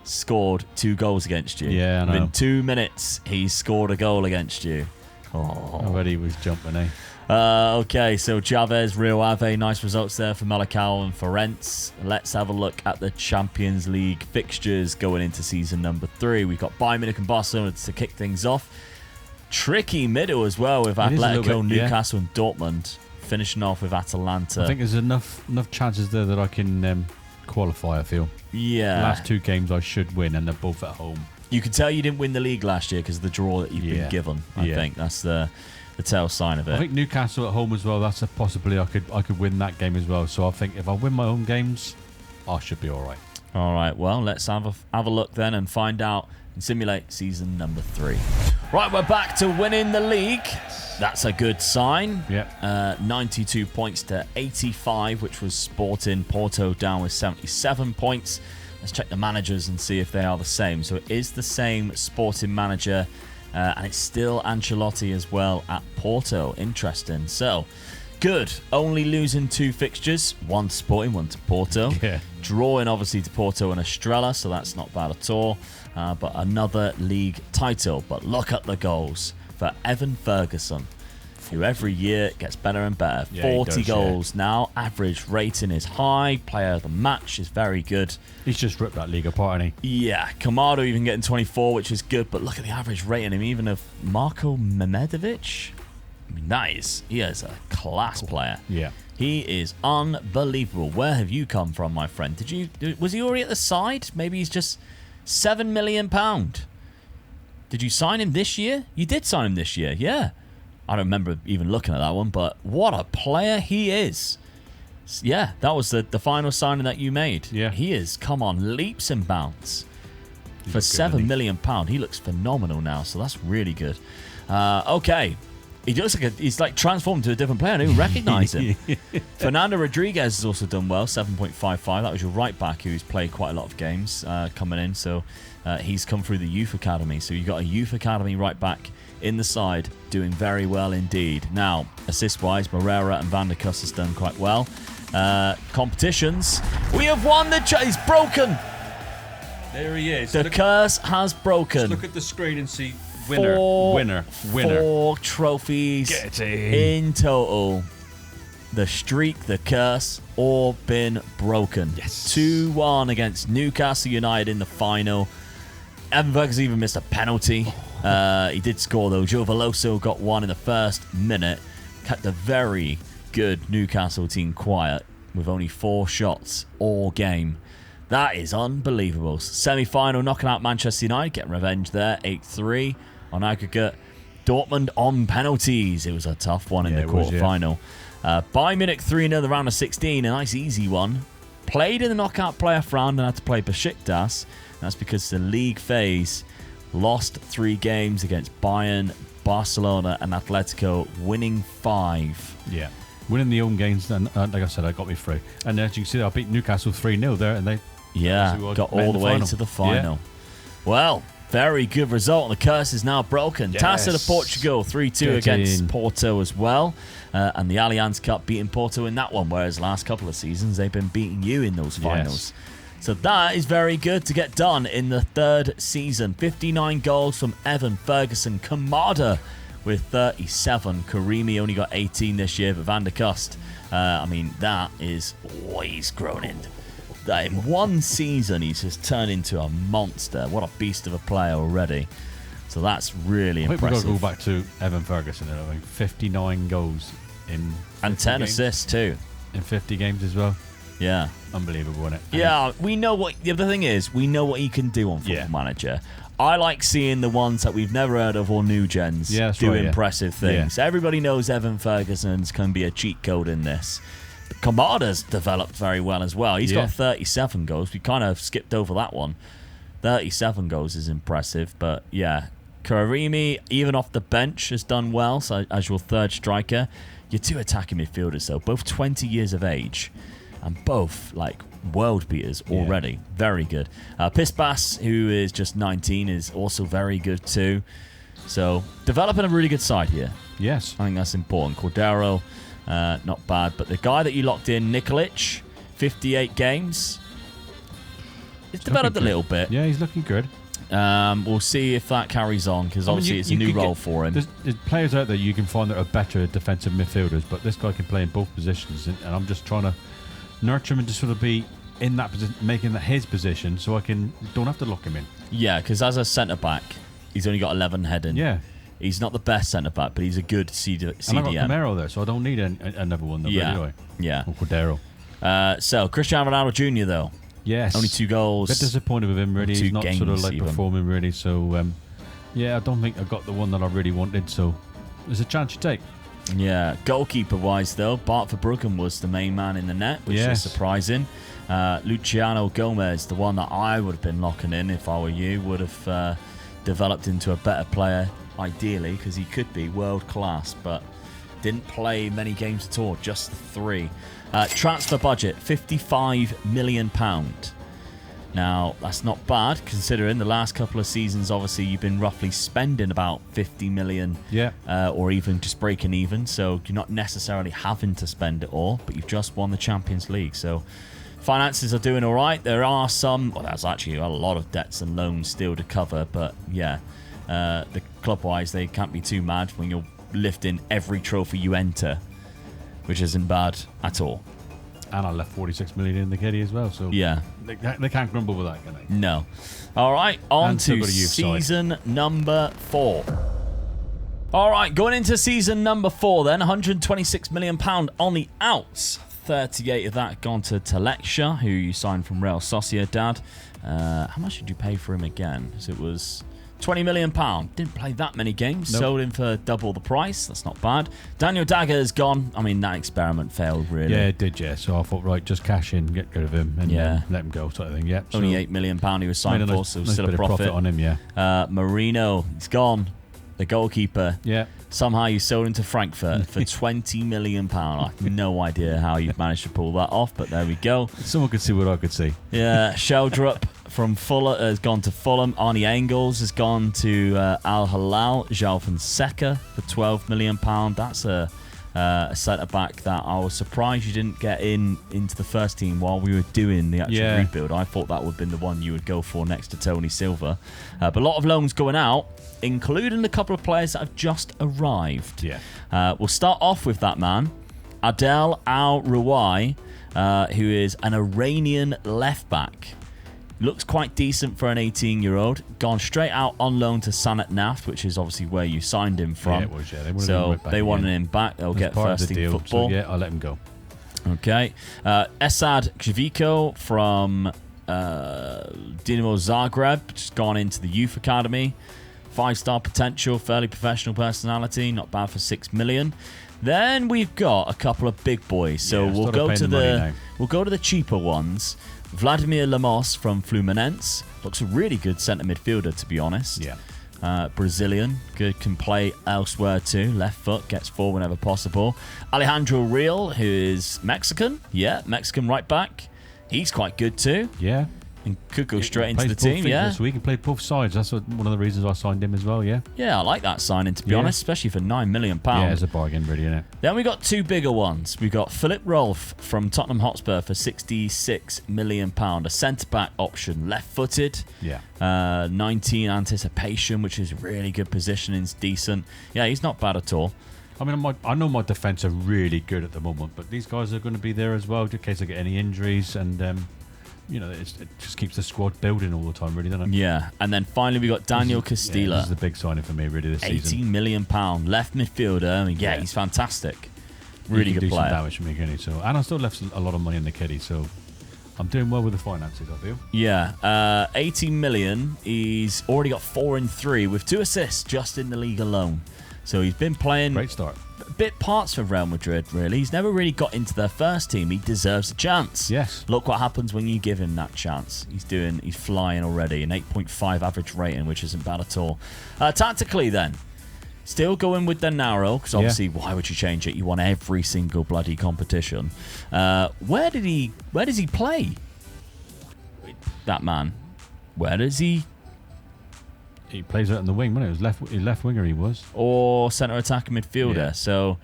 scored 2 goals against you. Yeah, I know. Within 2 minutes, he's scored a goal against you. Already was jumping, eh? Okay, so Chavez, Rio Ave, nice results there for Malacao and Ferenc. Let's have a look at the Champions League fixtures going into season number 3. We've got Bayern Munich and Barcelona to kick things off. Tricky middle as well with Atletico, Newcastle and Dortmund. Finishing off with Atalanta. I think there's enough chances there that I can qualify, I feel. Yeah. The last 2 games I should win, and they're both at home. You can tell you didn't win the league last year because of the draw that you've been given. I think that's the tell sign of it. I think Newcastle at home as well. That's a possibility. I could win that game as well. So I think if I win my home games, I should be all right. All right. Well, let's have a look then and find out and simulate season number 3. Right, we're back to winning the league. That's a good sign. Yep. 92 points to 85, which was Sporting. Porto down with 77 points. Let's check the managers and see if they are the same. So it is the same Sporting manager, and it's still Ancelotti as well at Porto. Interesting. So, good. Only losing 2 fixtures. 1 to Sporting, 1 to Porto. Yeah. Drawing, obviously, to Porto and Estrella, so that's not bad at all. But another league title. But look at the goals for Evan Ferguson. who every year gets better and better. Yeah, 40 goals now. Average rating is high. Player of the match is very good. He's just ripped that league apart, hasn't he? Yeah, Kamado even getting 24, which is good. But look at the average rating, even of Marko Memedovic. I mean, he is a class player. Yeah. He is unbelievable. Where have you come from, my friend? Was he already at the side? Maybe he's just £7 million. Did you sign him this year? You did sign him this year, yeah. I don't remember even looking at that one, but what a player he is. Yeah, that was the final signing that you made. Yeah. He is, come on, leaps and bounds. For good, £7 million, he looks phenomenal now, so that's really good. Okay. He looks like he's like transformed to a different player. I don't even recognise him. Fernando Rodriguez has also done well, 7.55. That was your right back who's played quite a lot of games coming in. So he's come through the youth academy. So you've got a youth academy right back in the side doing very well indeed. Now, assist-wise, Moreira and Van der Kust has done quite well. Competitions. We have won the... He's broken. There he is. The curse has broken. Just look at the screen and see winner. 4 trophies Get in total. The streak, the curse, all been broken. Yes. 2-1 against Newcastle United in the final. Evan Ferguson even missed a penalty. He did score though. Joe Veloso got one in the first minute. Kept a very good Newcastle team quiet with only 4 shots all game. That is unbelievable. Semi-final, knocking out Manchester United, getting revenge there. 8-3 on aggregate. Dortmund on penalties. It was a tough one in the quarter-final. Bayern Munich 3-0 the round of 16. A nice easy one. Played in the knockout playoff round and had to play Besiktas. That's because the league phase lost 3 games against Bayern, Barcelona and Atletico, winning 5. Yeah. Winning the home games, and like I said, I got me through. And as you can see, I beat Newcastle 3-0 there, and they got all the way to the final. Yeah. Well, very good result. The curse is now broken. Yes. Taça de Portugal 3-2 against Porto as well. And the Allianz Cup beating Porto in that one, whereas last couple of seasons they've been beating you in those finals. Yes. So that is very good to get done in the 3rd season. 59 goals from Evan Ferguson. Kamada with 37. Karimi only got 18 this year, but Van der Kust, I mean, that is always grown in. In one season, he's just turned into a monster. What a beast of a player already. So that's really impressive. I think we've got to go back to Evan Ferguson. I think 59 goals in 10 games. Assists too. In 50 games as well. Yeah. Unbelievable, isn't it? Yeah, we know what... The other thing is, we know what he can do on Football Manager. I like seeing the ones that we've never heard of or new gens do impressive things. Everybody knows Evan Ferguson's can be a cheat code in this. Kamada's developed very well as well. He's got 37 goals. We kind of skipped over that one. 37 goals is impressive, but yeah. Karimi, even off the bench, has done well. So as your 3rd striker, your 2 attacking midfielders, though, both 20 years of age, and both like world beaters already. Very good. Pispas, who is just 19, is also very good too. So developing a really good side here. Yes, I think that's important. Cordero. Not bad, but the guy that you locked in, Nikolic, 58 games. It's developed a little bit. Yeah, he's looking good. We'll see if that carries on, because obviously it's a new role for him. There's players out there you can find that are better defensive midfielders, but this guy can play in both positions, and I'm just trying to nurture him and just sort of be in that position, making that his position, so I don't have to lock him in. Yeah, because as a centre-back, he's only got 11 heading. Yeah. He's not the best centre-back, but he's a good CDM. And I've got Camaro there, so I don't need another one. Anyway. Yeah. Or Cordero. So, Cristiano Ronaldo Jr., though. Yes. Only 2 goals. A bit disappointed with him, really. He's not sort of like performing, really. So, I don't think I got the one that I really wanted, so there's a chance you take. Yeah. Goalkeeper-wise, though, Bart Verbruggen was the main man in the net, which is surprising. Luciano Gomez, the one that I would have been locking in if I were you, would have developed into a better player, ideally, because he could be world class, but didn't play many games at all, just the 3. Transfer budget, £55 million. Now, that's not bad, considering the last couple of seasons, obviously, you've been roughly spending about 50 million, or even just breaking even, so you're not necessarily having to spend it all, but you've just won the Champions League, so finances are doing all right. There are some, there's actually a lot of debts and loans still to cover, but the club-wise, they can't be too mad when you're lifting every trophy you enter, which isn't bad at all. And I left 46 million in the kitty as well, so Yeah. they can't grumble with that, can they? No. All right, on And still to got a youth season number 4. All right, going into season number 4 then, £126 million on the outs. 38 of that gone to Telexia, who you signed from Real Sociedad. How much did you pay for him again? So it was £20 million. Didn't play that many games. Nope. Sold him for double the price. That's not bad. Daniel Dagger's gone. I mean, that experiment failed, really. Yeah, it did, yeah. So I thought, right, just cash in, get rid of him, and let him go, sort of thing. Yep. Only £8 million he was signed for, so nice still bit a of profit. on him, yeah. Marino, he's gone. The goalkeeper. Yeah. Somehow you sold him to Frankfurt for £20 million. I have no idea how you've managed to pull that off, but there we go. Someone could see what I could see. Yeah, Sheldrup from Fulham has gone to Fulham. Arnie Engels has gone to Al Hilal. João Fonseca for £12 million. That's a centre-back that I was surprised you didn't get into the first team while we were doing the actual rebuild. I thought that would have been the one you would go for next to Tony Silva. But a lot of loans going out, including a couple of players that have just arrived. Yeah. We'll start off with that man, Adel Al-Ruwai, who is an Iranian left-back. Looks quite decent for an 18-year-old. Gone straight out on loan to Sanat Naft, which is obviously where you signed him from. Yeah, it was, yeah. They wanted him back. They'll get first-team football. So, yeah, I'll let him go. Okay. Esad Kjeviko from Dinamo Zagreb, just gone into the youth academy. 5-star potential, fairly professional personality, not bad for $6 million. Then we've got a couple of big boys. So we'll go to the cheaper ones. Vladimir Lemos from Fluminense. Looks a really good centre midfielder, to be honest. Yeah. Brazilian. Good, can play elsewhere too. Left foot, gets forward whenever possible. Alejandro Real, who is Mexican. Yeah, Mexican right back. He's quite good too. Yeah. And could go straight into the team, So he can play both sides. That's one of the reasons I signed him as well, yeah. Yeah, I like that signing, to be honest, especially for £9 million. Yeah, it's a bargain, really, isn't it? Then we got two bigger ones. We got Philip Rolfe from Tottenham Hotspur for £66 million. A centre-back option, left-footed. Yeah. 19 anticipation, which is really good positioning. It's decent. Yeah, he's not bad at all. I mean, I know my defence are really good at the moment, but these guys are going to be there as well, in case I get any injuries, and it just keeps the squad building all the time, really, doesn't it? Yeah, and then finally we got Daniel Castilla. This is the big signing for me, really, this season. £18 million left midfielder. I mean, yeah, he's fantastic. Really good player. Some damage for me, can he? So, and I still left a lot of money in the kitty, so I'm doing well with the finances, I feel. Yeah, 18 million. He's already got 4 in 3 with 2 assists just in the league alone. So he's been playing great start. Bit parts for Real Madrid, really. He's never really got into their first team. He deserves a chance. Yes. Look what happens when you give him that chance. He's flying already. An 8.5 average rating, which isn't bad at all. Tactically, then, still going with the narrow, because obviously, why would you change it? You won every single bloody competition. Where does he play? That man. Where does he? He plays out in the wing, wasn't it? It was left winger he was. Or centre attacking midfielder. Yeah. So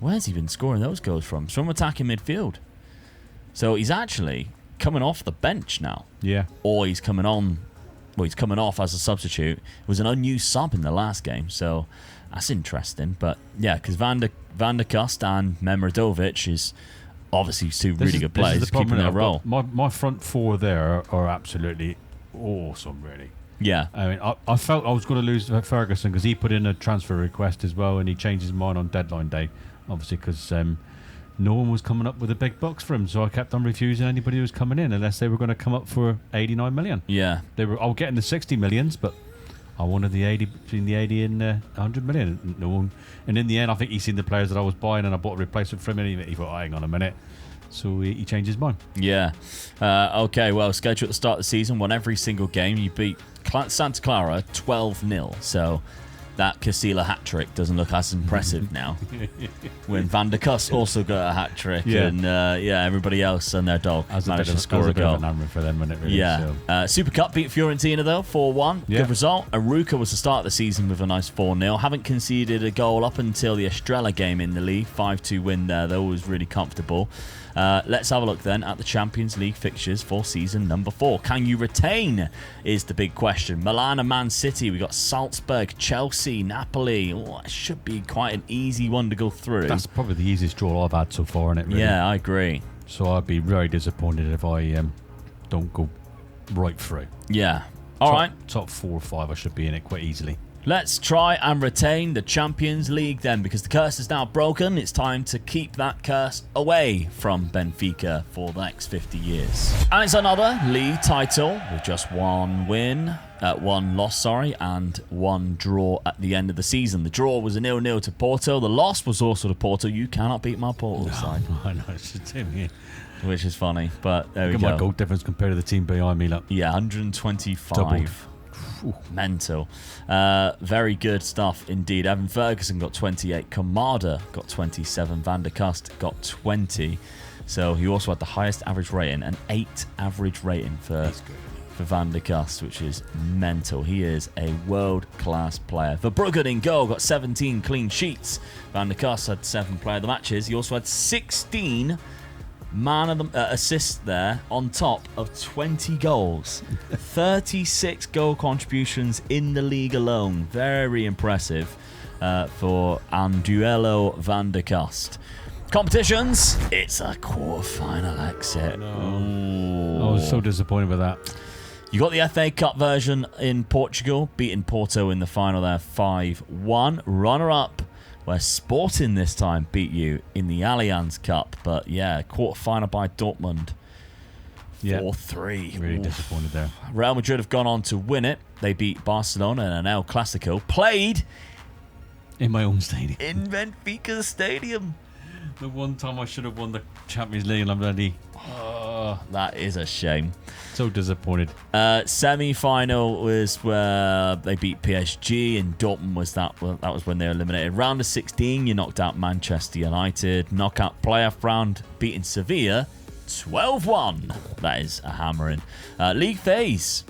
where's he been scoring those goals from? It's from attacking midfield. So he's actually coming off the bench now. Yeah. Or he's coming on. Well, he's coming off as a substitute. It was an unused sub in the last game. So that's interesting. But yeah, because Van der Kust and Memradovic is obviously two really good players keeping their role. My front four there are absolutely awesome, really. Yeah. I mean, I felt I was going to lose Ferguson because he put in a transfer request as well, and he changed his mind on deadline day, obviously, because no one was coming up with the big bucks for him. So I kept on refusing anybody who was coming in unless they were going to come up for 89 million. Yeah. I was getting the 60 millions, but I wanted the 80, between the 80 and 100 million. No one. And in the end, I think he seen the players that I was buying, and I bought a replacement for him, and he thought, hang on a minute. So he changed his mind. Yeah. Okay, well, schedule at the start of the season, won every single game. You beat Santa Clara 12-0. So that Castilla hat-trick doesn't look as impressive now. When Van der Kust also got a hat-trick. Yeah. And, everybody else and their dog managed to score a bit goal. of an for them, wasn't it, really? Yeah. So. Super Cup beat Fiorentina, though, 4-1. Yeah. Good result. Aruca was the start of the season with a nice 4-0. Haven't conceded a goal up until the Estrella game in the league. 5-2 win there, though, was really comfortable. Let's have a look then at the Champions League fixtures for season number 4. Can you retain is the big question. Milan and Man City. We got Salzburg, Chelsea, Napoli. Oh, it should be quite an easy one to go through. That's probably the easiest draw I've had so far in it, really. Yeah, I agree. So I'd be very disappointed if I don't go right through. Yeah. All right. Top 4 or 5, I should be in it quite easily. Let's try and retain the Champions League then, because the curse is now broken. It's time to keep that curse away from Benfica for the next 50 years. And it's another league title with just one loss, and one draw at the end of the season. The draw was a 0-0 to Porto. The loss was also to Porto. You cannot beat my Porto side. I know, it's a team here. Which is funny, but there we Look go. at my goal difference compared to the team behind me. Look. Yeah, 125. Doubled. Mental. Very good stuff indeed. Evan Ferguson got 28. Kamada got 27. Van der Kust got 20. So he also had the highest average rating, an 8 average rating for Van der Kust, which is mental. He is a world-class player. Verbruggen in goal got 17 clean sheets. Van der Kust had 7 player of the matches. He also had 16 man of the assists there on top of 20 goals. 36 goal contributions in the league alone. Very impressive for Anduelo van der Kust. Competitions, it's a quarter-final exit. I was so disappointed with that. You got the FA Cup version in Portugal, beating Porto in the final there 5-1. Runner-up, where Sporting this time beat you in the Allianz Cup. But yeah, quarter-final by Dortmund. 4-3. Really disappointed there. Real Madrid have gone on to win it. They beat Barcelona in an El Clasico. Played in my own stadium. In Benfica Stadium. The one time I should have won the Champions League and I'm ready. Oh, that is a shame. So disappointed. Semi-final was where they beat PSG, and Dortmund was that was when they were eliminated. Round of 16, you knocked out Manchester United. Knockout playoff round, beating Sevilla 12-1. That is a hammering. League phase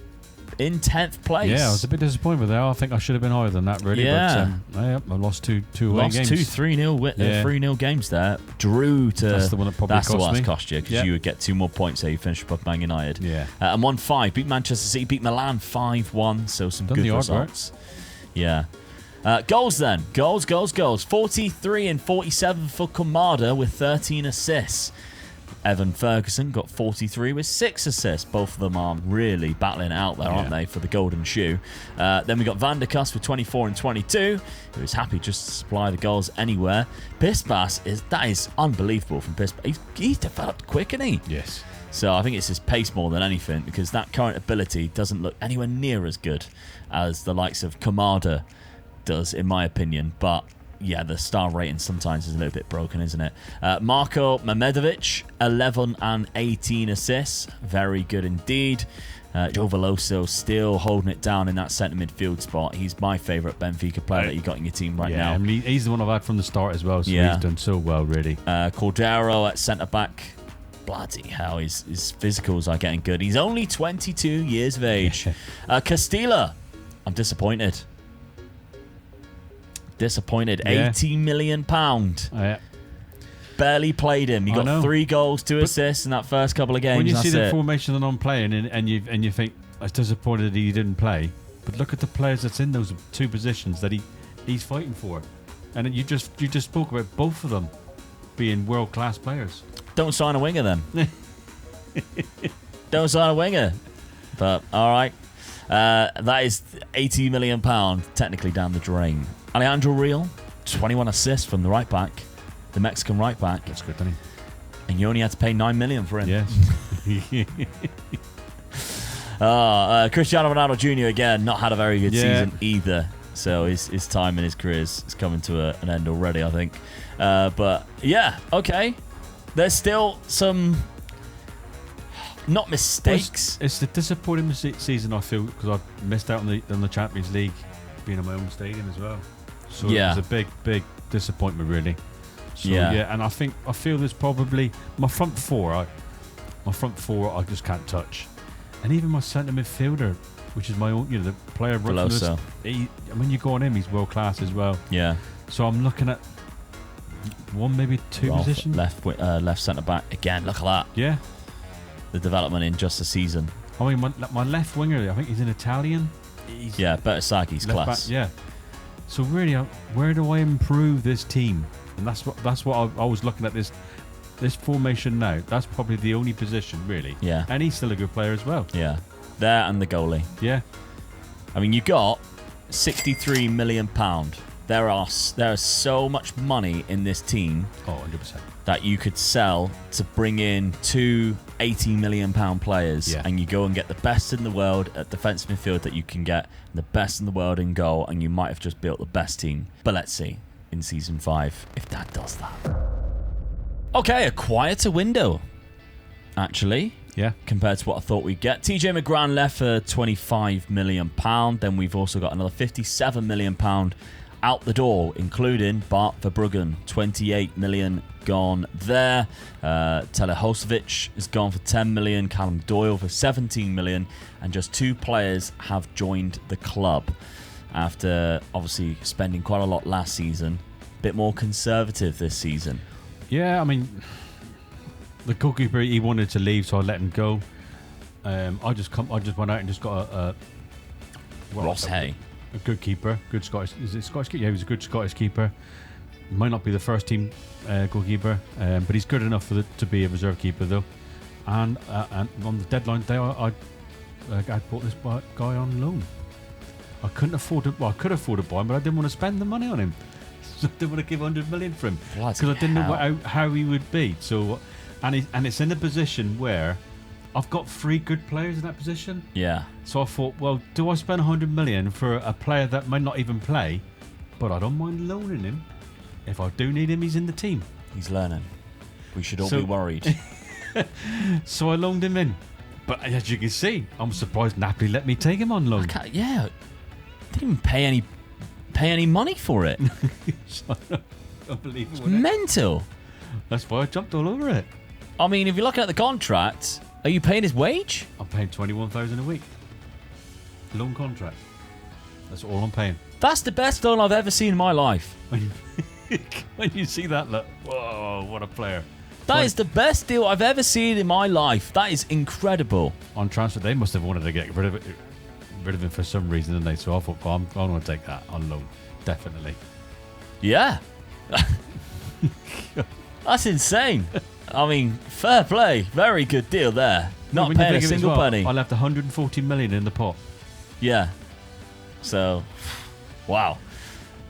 in 10th place. Yeah, I was a bit disappointed with that. I think I should have been higher than that, really. Yeah. But I lost two away games. 3-0 games there. Drew to... That's the one that probably cost me. Cost you, because you would get 2 more points there. You finished above Man United. Yeah. And 1-5. Beat Manchester City. Beat Milan 5-1. So some good results. Yeah. Goals then. Goals. 43 and 47 for Kamada with 13 assists. Evan Ferguson got 43 with 6 assists. Both of them are really battling it out there, aren't they, for the golden shoe. Then we got Van der Kust with 24 and 22, who is happy just to supply the goals anywhere. Pispas, that is unbelievable from Pispas. He's developed quick, isn't he? Yes. So I think it's his pace more than anything, because that current ability doesn't look anywhere near as good as the likes of Kamada does, in my opinion. But yeah, the star rating sometimes is a little bit broken, isn't it? Marko Mehmedovic, 11 and 18 assists. Very good indeed. Joe Veloso still holding it down in that centre midfield spot. He's my favourite Benfica player that you got in your team right now. I mean, he's the one I've had from the start as well, so he's done so well, really. Cordero at centre-back. Bloody hell, his physicals are getting good. He's only 22 years of age. Castilla, I'm disappointed. Yeah. 80 million pound. Barely played him. He got 3 goals, 2 assists in that first couple of games. When you see the formation that I'm playing and you think, I was disappointed that he didn't play, but look at the players that's in those 2 positions that he's fighting for, and you just spoke about both of them being world class players. Don't sign a winger then. Don't sign a winger. But all right, that is 80 million pound technically down the drain. Alejandro Real, 21 assists from the right back, the Mexican right back. That's good, doesn't he? And you only had to pay 9 million for him. Yes. Cristiano Ronaldo Jr. again, not had a very good season either. So his time in his career is coming to an end already, I think. But yeah, okay. There's still some not mistakes. It's the disappointing season, I feel, because I missed out on the Champions League, being in my own stadium as well. So it was a big disappointment, really. So, and I feel there's probably my front four I just can't touch, and even my centre midfielder, which is my own, the player Veloso. When you go on him, he's world class as well. Yeah. So I'm looking at one, maybe two Ralph, positions. left centre back again. Look at that. Yeah. The development in just a season. I mean, my left winger, I think he's an Italian. Yeah, Bertasagi's class. Back, yeah. So really, where do I improve this team? And that's what I was looking at this formation now. That's probably the only position really. Yeah. And he's still a good player as well. Yeah. There and the goalie. Yeah. I mean, you got £63 million. There is so much money in this team. Oh, 100%. That you could sell to bring in two £80 million players, and you go and get the best in the world at defence midfield that you can get, the best in the world in goal, and you might have just built the best team. But let's see in Season 5 if that does that. Okay, a quieter window, actually. Yeah. Compared to what I thought we'd get. TJ McGran left for £25 million. Then we've also got another £57 million out the door, including Bart Verbruggen, $28 million gone there. Telehosevic is gone for $10 million. Callum Doyle for $17 million. And just two players have joined the club after obviously spending quite a lot last season. A bit more conservative this season. Yeah, I mean, the goalkeeper, he wanted to leave, so I let him go. I just went out and just got a Ross Hay. A good keeper, good Scottish. Is it Scottish keeper? Yeah, he was a good Scottish keeper. Might not be the first team goalkeeper, but he's good enough to be a reserve keeper though. And on the deadline day, I bought this guy on loan. I couldn't afford to. Well, I could afford to buy him, but I didn't want to spend the money on him. So I didn't want to give 100 million for him because I didn't know how he would be. So, and it's in a position where I've got three good players in that position. Yeah. So I thought, well, do I spend 100 million for a player that might not even play, but I don't mind loaning him. If I do need him, he's in the team. He's learning. We should all be worried. So I loaned him in. But as you can see, I'm surprised Napoli let me take him on loan. Yeah. Didn't even pay any money for it. Unbelievable. It's mental. That's why I jumped all over it. I mean, if you're looking at the contract, are you paying his wage? I'm paying 21,000 a week. Loan contract. That's all I'm paying. That's the best loan I've ever seen in my life. When you see that, look, whoa, what a player. That is the best deal I've ever seen in my life. That is incredible. On transfer, they must have wanted to get rid of him for some reason, didn't they? So I thought, well, I'm going to take that on loan. Definitely. Yeah. That's insane. I mean, fair play. Very good deal there. Not paying a single penny. I left 140 million in the pot. Yeah. So, wow.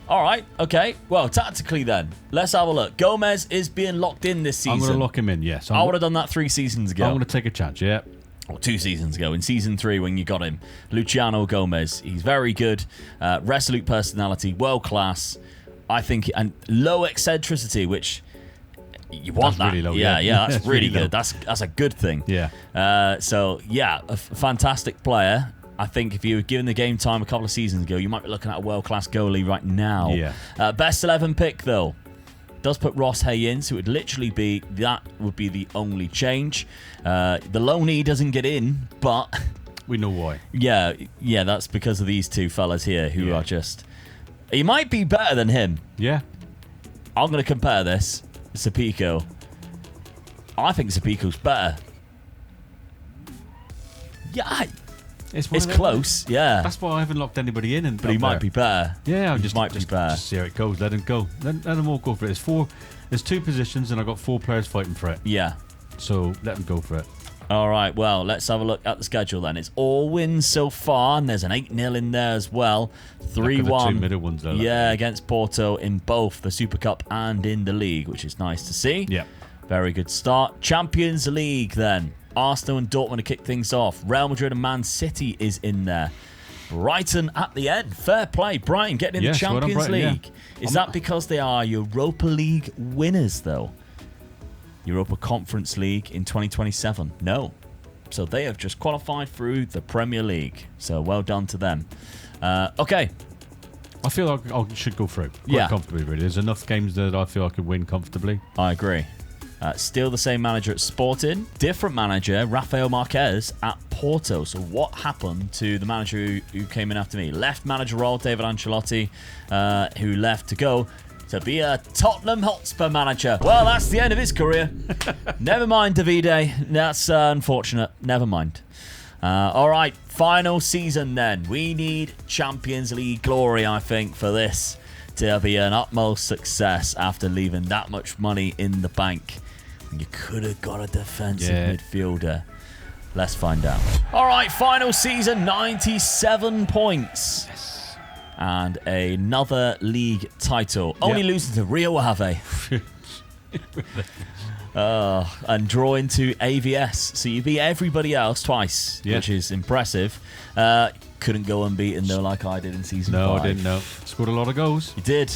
All right. Okay. Well, tactically then, let's have a look. Gomez is being locked in this season. I'm going to lock him in, yes. I would have done that 3 seasons ago. I'm going to take a chance, yeah. Or 2 seasons ago, in Season 3 when you got him. Luciano Gomez. He's very good. Resolute personality. World class. I think. And low eccentricity, which... You want that's that. Really low, yeah, that's really good. That's a good thing. Yeah. So, yeah, a fantastic player. I think if you were given the game time a couple of seasons ago, you might be looking at a world-class goalie right now. Yeah. Best 11 pick, though. Does put Ross Hay in, so it would literally be... That would be the only change. The loanee doesn't get in, but... We know why. Yeah, that's because of these two fellas here who are just... He might be better than him. Yeah. I'm going to compare this. Serpico. I think Serpico's better. Yeah, it's close. Yeah, that's why I haven't locked anybody in. But he might be better. Yeah, he might be better. Just see how it goes. Let him go. Let them all go for it. There's 2 positions, and I've got 4 players fighting for it. Yeah. So let them go for it. All right. Well, let's have a look at the schedule then. It's all wins so far, and there's an 8-0 in there as well. 3-1. 2 middle ones, though. Yeah, against Porto in both the Super Cup and in the league, which is nice to see. Yeah. Very good start. Champions League then. Arsenal and Dortmund to kick things off. Real Madrid and Man City is in there. Brighton at the end. Fair play. Brighton getting in the Champions League. Is that because they are Europa League winners, though? Europa Conference League in 2027? No. So they have just qualified through the Premier League. So well done to them. Okay. I feel like I should go through quite comfortably, really. There's enough games that I feel I could win comfortably. I agree. Still the same manager at Sporting. Different manager, Rafael Marquez at Porto. So what happened to the manager who came in after me? Left manager role, David Ancelotti, who left to go to be a Tottenham Hotspur manager. Well, that's the end of his career. Never mind, Davide. That's unfortunate. Never mind. All right, final season then. We need Champions League glory, I think, for this to be an utmost success after leaving that much money in the bank. You could have got a defensive midfielder. Let's find out. All right, final season, 97 points. Yes. And another league title. Only losing to Rio Ave. And drawing to AVS. So you beat everybody else twice, which is impressive. Couldn't go unbeaten, though, like I did in season 5. No, I didn't know. Scored a lot of goals. You did.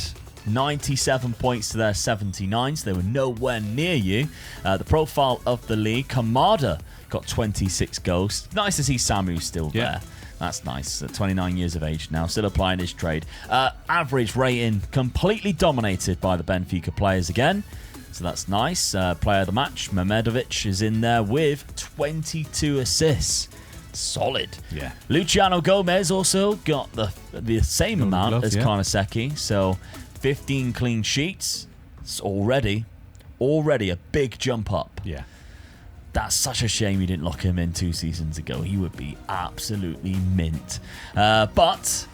97 points to their 79, so they were nowhere near you. The profile of the league, Kamada got 26 goals. Nice to see Samu still there. That's nice. 29 years of age now, still applying his trade. Average rating completely dominated by the Benfica players again. So that's nice. Player of the match, Mehmedovic, is in there with 22 assists. Solid. Yeah. Luciano Gomez also got the same amount as Karnaseki. So 15 clean sheets. It's already a big jump up. Yeah. That's such a shame you didn't lock him in 2 seasons ago. He would be absolutely mint. But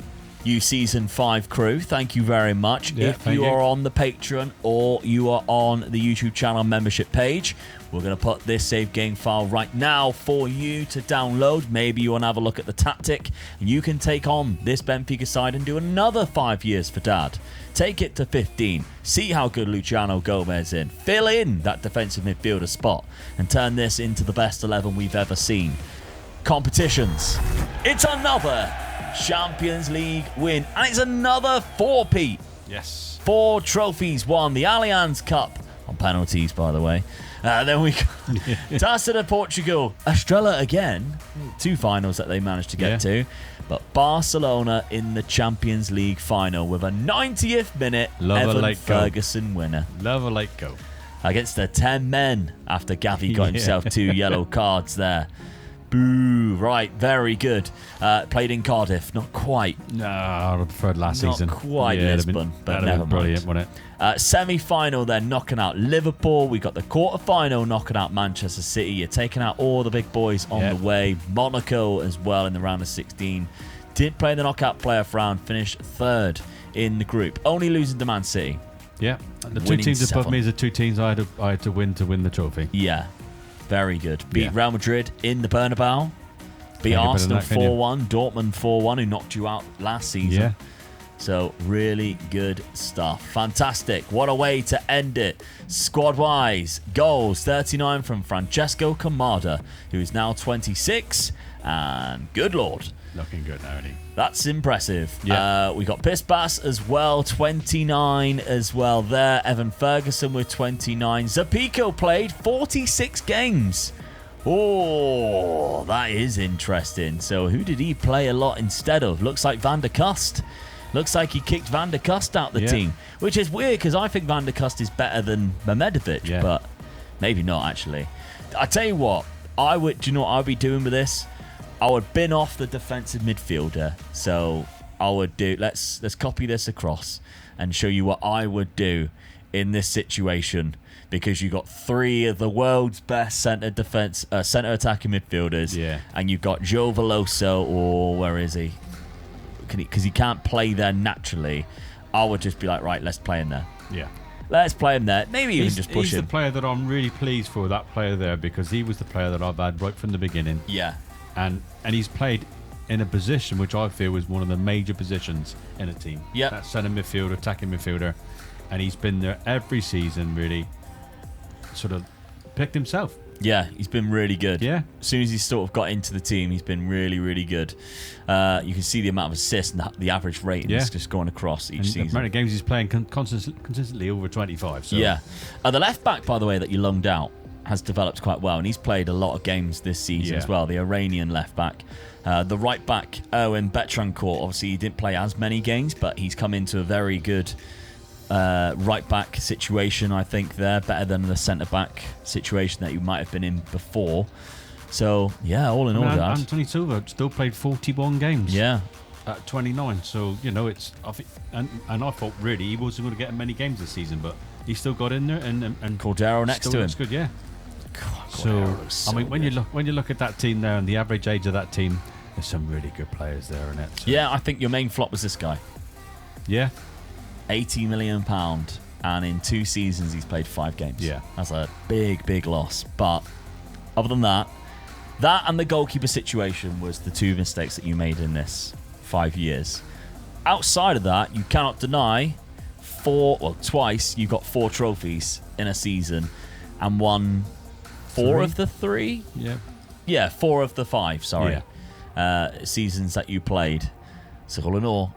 you Season 5 crew, thank you very much. If you are on the Patreon or you are on the YouTube channel membership page, we're going to put this save game file right now for you to download. Maybe you want to have a look at the tactic, and you can take on this Benfica side and do another 5 years for Dad. Take it to 15. See how good Luciano Gomez is. Fill in that defensive midfielder spot and turn this into the best 11 we've ever seen. Competitions. It's another Champions League win, and it's another 4-peat. Yes. 4 trophies won. The Allianz Cup on penalties, by the way. Then we got Taça de Portugal, Estrela again. 2 finals that they managed to get to. But Barcelona in the Champions League final with a 90th minute Evan Ferguson winner. Love a late go. Against the 10 men after Gavi got himself 2 yellow cards there. Boo. Right, very good. Played in Cardiff, not quite. No, I preferred last season. Not quite Lisbon, but never mind. Brilliant, wasn't it? Semi-final, they're knocking out Liverpool. We got the quarter-final knocking out Manchester City. You're taking out all the big boys on the way. Monaco as well in the round of 16. Didn't play the knockout playoff round. Finished 3rd in the group. Only losing to Man City. Yeah. The 2 teams above me is the 2 teams I had to win the trophy. Yeah. Very good. Beat Real Madrid in the Bernabeu. Beat Arsenal 4-1. Dortmund 4-1, who knocked you out last season. Yeah. So really good stuff. Fantastic. What a way to end it. Squad-wise, goals 39 from Francesco Kamada, who is now 26. And good Lord. Looking good now, isn't he? That's impressive. Yeah. We got Pispas as well, 29 as well there. Evan Ferguson with 29. Zapico played 46 games. Oh, that is interesting. So who did he play a lot instead of? Looks like Van der Kust. Looks like he kicked Van der Kust out the team, which is weird because I think Van der Kust is better than Mehmedovic, but maybe not actually. I tell you what, do you know what I'd be doing with this? I would bin off the defensive midfielder. So I would do, let's copy this across and show you what I would do in this situation, because you got 3 of the world's best centre attacking midfielders, and you've got Joe Veloso, or where is he? Because he can't play there naturally. I would just be like, right, let's play him there. Yeah. Let's play him there. Maybe even just push him. He's the player that I'm really pleased for, that player there, because he was the player that I've had right from the beginning. Yeah. And he's played in a position which I feel is one of the major positions in a team. Yeah. That centre midfielder, attacking midfielder. And he's been there every season, really sort of picked himself. Yeah, he's been really good. Yeah. As soon as he sort of got into the team, he's been really, really good. You can see the amount of assists and the average rating is just going across each season. The amount of games he's playing consistently over 25. So. Yeah. The left back, by the way, that you loaned out has developed quite well, and he's played a lot of games this season as well, the Iranian left back. The right back, Owen Betrancourt, obviously he didn't play as many games, but he's come into a very good right back situation, I think, there, better than the centre back situation that you might have been in before. So yeah, all in all, Anthony Silva still played 41 games. Yeah, at 29. So it's and I thought really he wasn't going to get many games this season, but he still got in there and Cordero next to him. Looks good, yeah. So I mean, when you look at that team there and the average age of that team, there's some really good players there in it. So. Yeah, I think your main flop was this guy. Yeah, £80 million, and in 2 seasons he's played 5 games. Yeah, that's a big loss. But other than that and the goalkeeper situation was the 2 mistakes that you made in this 5 years. Outside of that, you cannot deny twice you got 4 trophies in a season and won 4 of the 3. Yeah, 4 of the 5. Sorry, seasons that you played. So all in all,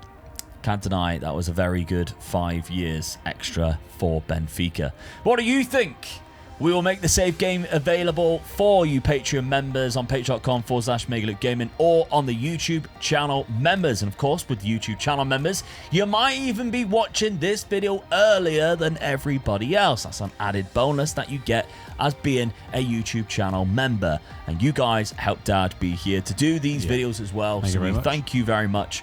can't deny that was a very good 5 years extra for Benfica. What do you think? We will make the save game available for you Patreon members on patreon.com/MegaLoopGaming or on the YouTube channel members. And of course, with YouTube channel members, you might even be watching this video earlier than everybody else. That's an added bonus that you get as being a YouTube channel member. And you guys help Dad be here to do these videos as well. Thank you very much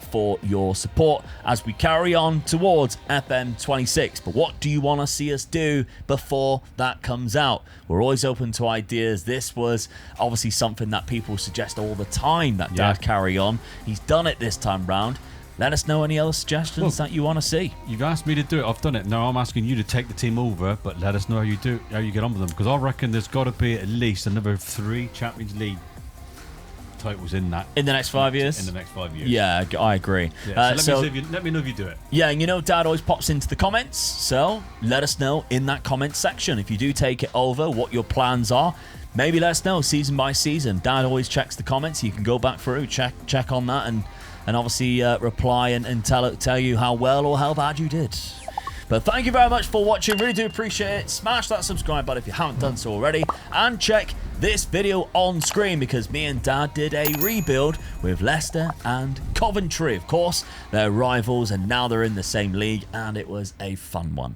for your support as we carry on towards FM26. But what do you want to see us do before that comes out? We're always open to ideas. This was obviously something that people suggest all the time that Dad carry on. He's done it this time round. Let us know any other suggestions that you want to see. You've asked me to do it. I've done it. Now I'm asking you to take the team over, but let us know how you get on with them, because I reckon there's got to be at least another 3 Champions League titles in the next 5 years. In the next 5 years. Yeah, I agree. Yeah, let me know if you do it. Yeah, and Dad always pops into the comments, so let us know in that comment section if you do take it over, what your plans are. Maybe let us know season by season. Dad always checks the comments. You can go back through, check on that, and obviously reply and tell you how well or how bad you did. But thank you very much for watching. Really do appreciate it. Smash that subscribe button if you haven't done so already. And check this video on screen, because me and Dad did a rebuild with Leicester and Coventry. Of course, they're rivals and now they're in the same league, and it was a fun one.